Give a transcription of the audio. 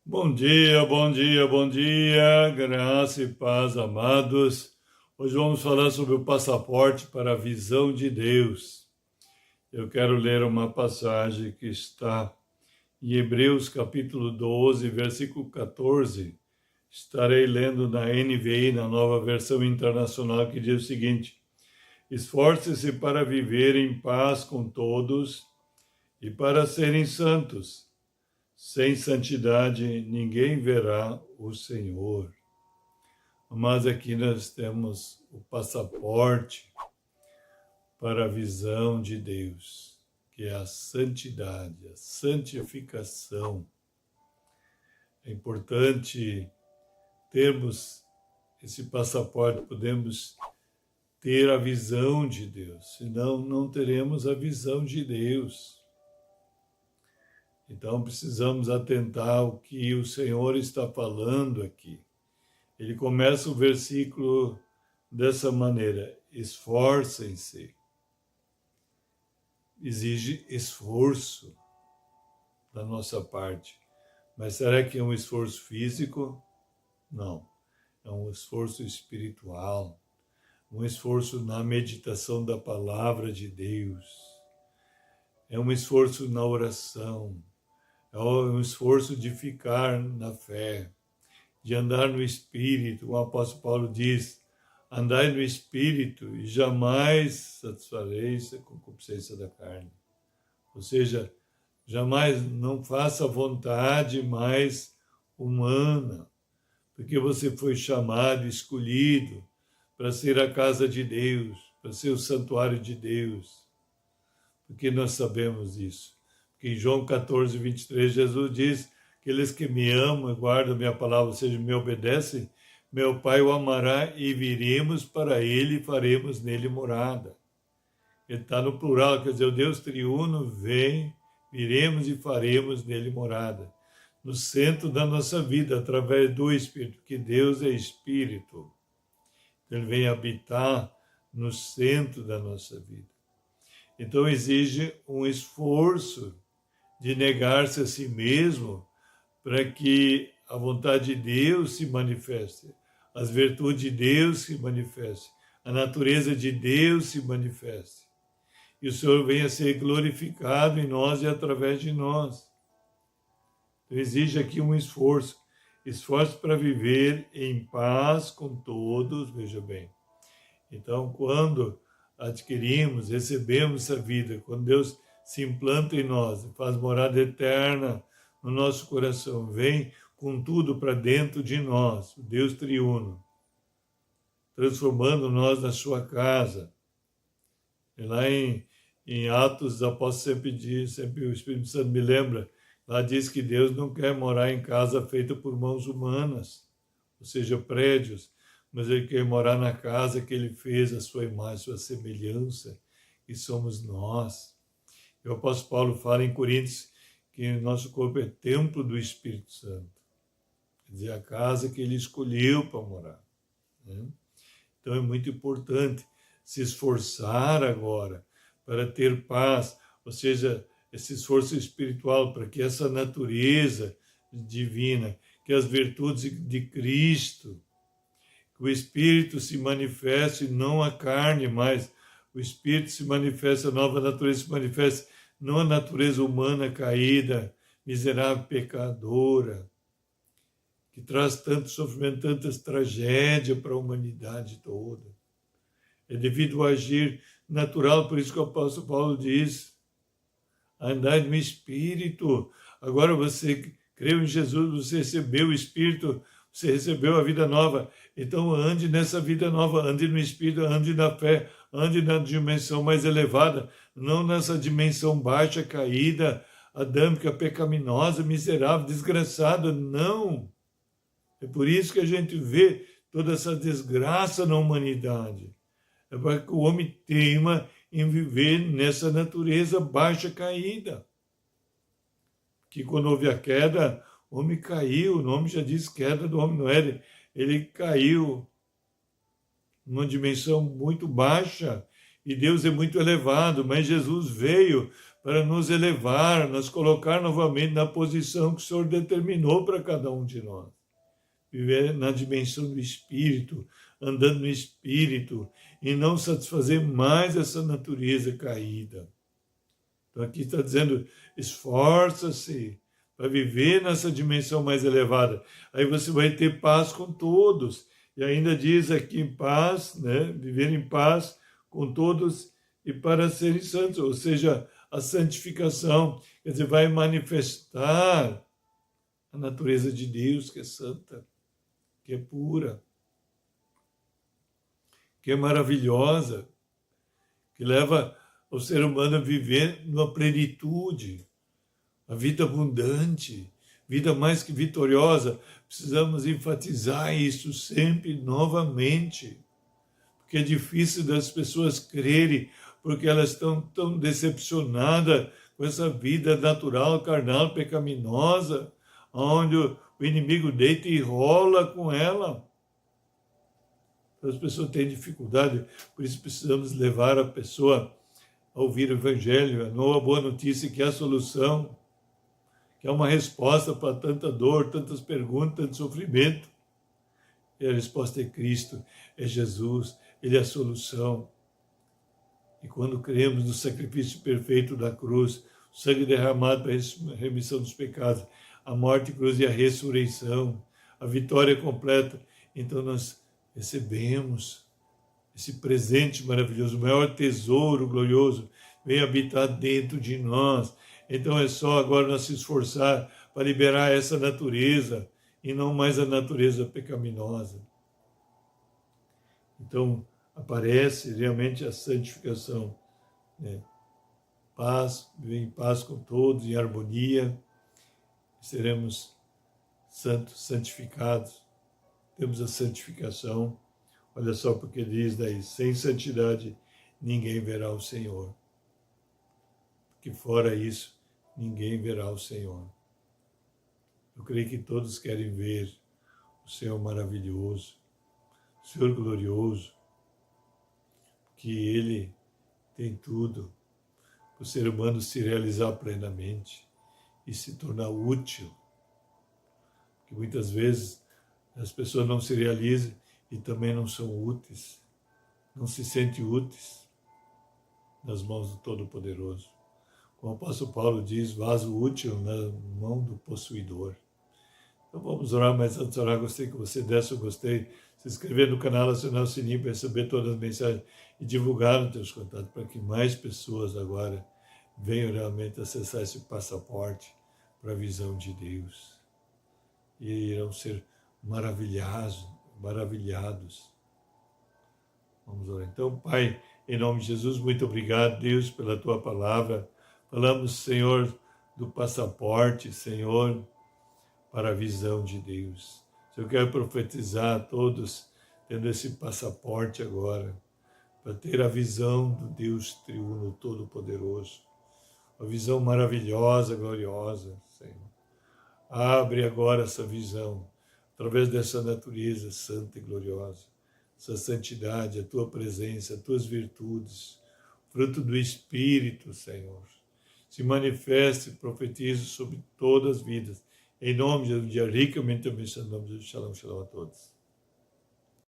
Bom dia, bom dia, bom dia, graça e paz, amados. Hoje vamos falar sobre o passaporte para a visão de Deus. Eu quero ler uma passagem que está em Hebreus capítulo 12, versículo 14. Estarei lendo na NVI, na Nova Versão Internacional, que diz o seguinte: esforce-se para viver em paz com todos e para serem santos. Sem santidade, ninguém verá o Senhor. Mas aqui nós temos o passaporte para a visão de Deus, que é a santidade, a santificação. É importante termos esse passaporte, podemos ter a visão de Deus, senão não teremos a visão de Deus. Então precisamos atentar ao que o Senhor está falando aqui. Ele começa o versículo dessa maneira: esforcem-se. Exige esforço da nossa parte. Mas será que é um esforço físico? Não. É um esforço espiritual, um esforço na meditação da palavra de Deus. É um esforço na oração. É um esforço de ficar na fé, de andar no Espírito. O apóstolo Paulo diz: andai no Espírito e jamais satisfareis a concupiscência da carne. Ou seja, jamais não faça a vontade mais humana, porque você foi chamado, escolhido para ser a casa de Deus, para ser o santuário de Deus. Porque nós sabemos isso. Porque em João 14, 23, Jesus diz: aqueles que me amam e guardam minha palavra, ou seja, me obedecem, meu Pai o amará e viremos para ele e faremos nele morada. Ele está no plural, quer dizer, o Deus triuno vem, viremos e faremos nele morada. No centro da nossa vida, através do Espírito, porque Deus é Espírito. Ele vem habitar no centro da nossa vida. Então exige um esforço de negar-se a si mesmo para que a vontade de Deus se manifeste, as virtudes de Deus se manifestem, a natureza de Deus se manifeste. E o Senhor venha a ser glorificado em nós e através de nós. Então exige aqui um esforço para viver em paz com todos, veja bem. Então, quando adquirimos, recebemos essa vida, quando Deus se implanta em nós, faz morada eterna no nosso coração, vem com tudo para dentro de nós, o Deus triuno, transformando nós na sua casa. E lá em Atos, os apóstolos sempre diz, sempre o Espírito Santo me lembra, lá diz que Deus não quer morar em casa feita por mãos humanas, ou seja, prédios, mas Ele quer morar na casa que Ele fez, a sua imagem, a sua semelhança, que somos nós. E o apóstolo Paulo fala em Coríntios que nosso corpo é templo do Espírito Santo. Quer dizer, a casa que Ele escolheu para morar. Né? Então é muito importante se esforçar agora para ter paz, ou seja, esse esforço espiritual para que essa natureza divina, que as virtudes de Cristo, que o Espírito se manifeste, não a carne, mas o Espírito se manifesta, a nova natureza se manifesta, não a natureza humana caída, miserável, pecadora, que traz tanto sofrimento, tantas tragédias para a humanidade toda. É devido ao agir natural, por isso que o apóstolo Paulo diz: andai no Espírito. Agora você creu em Jesus, você recebeu o Espírito, você recebeu a vida nova. Então ande nessa vida nova, ande no Espírito, ande na fé, ande na dimensão mais elevada, não nessa dimensão baixa, caída, adâmica, pecaminosa, miserável, desgraçada, não. É por isso que a gente vê toda essa desgraça na humanidade. É para que o homem teima em viver nessa natureza baixa, caída. Que quando houve a queda, o homem caiu, o nome já diz queda do homem, não é? Ele caiu numa dimensão muito baixa e Deus é muito elevado, mas Jesus veio para nos elevar, nos colocar novamente na posição que o Senhor determinou para cada um de nós. Viver na dimensão do Espírito, andando no Espírito, e não satisfazer mais essa natureza caída. Então aqui está dizendo, esforça-se para viver nessa dimensão mais elevada. Aí você vai ter paz com todos. E ainda diz aqui em paz, né? Viver em paz com todos e para serem santos. Ou seja, a santificação, quer dizer, vai manifestar a natureza de Deus, que é santa, que é pura, que é maravilhosa, que leva o ser humano a viver numa plenitude, a vida abundante, vida mais que vitoriosa. Precisamos enfatizar isso sempre, novamente, porque é difícil das pessoas crerem, porque elas estão tão decepcionadas com essa vida natural, carnal, pecaminosa, onde o inimigo deita e rola com ela. As pessoas têm dificuldade, por isso precisamos levar a pessoa a ouvir o Evangelho, a nova boa notícia, que é a solução, que é uma resposta para tanta dor, tantas perguntas, tanto sofrimento. E a resposta é Cristo, é Jesus, Ele é a solução. E quando cremos no sacrifício perfeito da cruz, o sangue derramado para a remissão dos pecados, a morte, cruz e a ressurreição, a vitória completa, então nós recebemos esse presente maravilhoso, o maior tesouro glorioso, vem habitar dentro de nós. Então é só agora nós se esforçar para liberar essa natureza e não mais a natureza pecaminosa. Então aparece realmente a santificação, né? Paz, viver em paz com todos, em harmonia, seremos santos, santificados, temos a santificação. Olha só porque diz daí, sem santidade ninguém verá o Senhor. Que fora isso, ninguém verá o Senhor. Eu creio que todos querem ver o Senhor maravilhoso, o Senhor glorioso, que Ele tem tudo para o ser humano se realizar plenamente e se tornar útil. Porque muitas vezes as pessoas não se realizam e também não são úteis, não se sentem úteis nas mãos do Todo-Poderoso. Como o apóstolo Paulo diz, vaso útil na mão do possuidor. Então vamos orar, mas antes de orar, gostaria que você desse o gostei, se inscrever no canal, acionar o sininho para receber todas as mensagens e divulgar nos teus contatos, para que mais pessoas agora venham realmente acessar esse passaporte para a visão de Deus. E irão ser maravilhados. Vamos orar. Então, Pai, em nome de Jesus, muito obrigado, Deus, pela Tua palavra. Falamos, Senhor, do passaporte, Senhor, para a visão de Deus. Eu quero profetizar a todos, tendo esse passaporte agora, para ter a visão do Deus triuno, todo-poderoso. Uma visão maravilhosa, gloriosa, Senhor. Abre agora essa visão, através dessa natureza santa e gloriosa, essa santidade, a Tua presença, as Tuas virtudes, fruto do Espírito, Senhor. Se manifeste e profetize sobre todas as vidas. Em nome de Jesus, ricamente abençoado, em nome de Jesus, shalom, shalom a todos.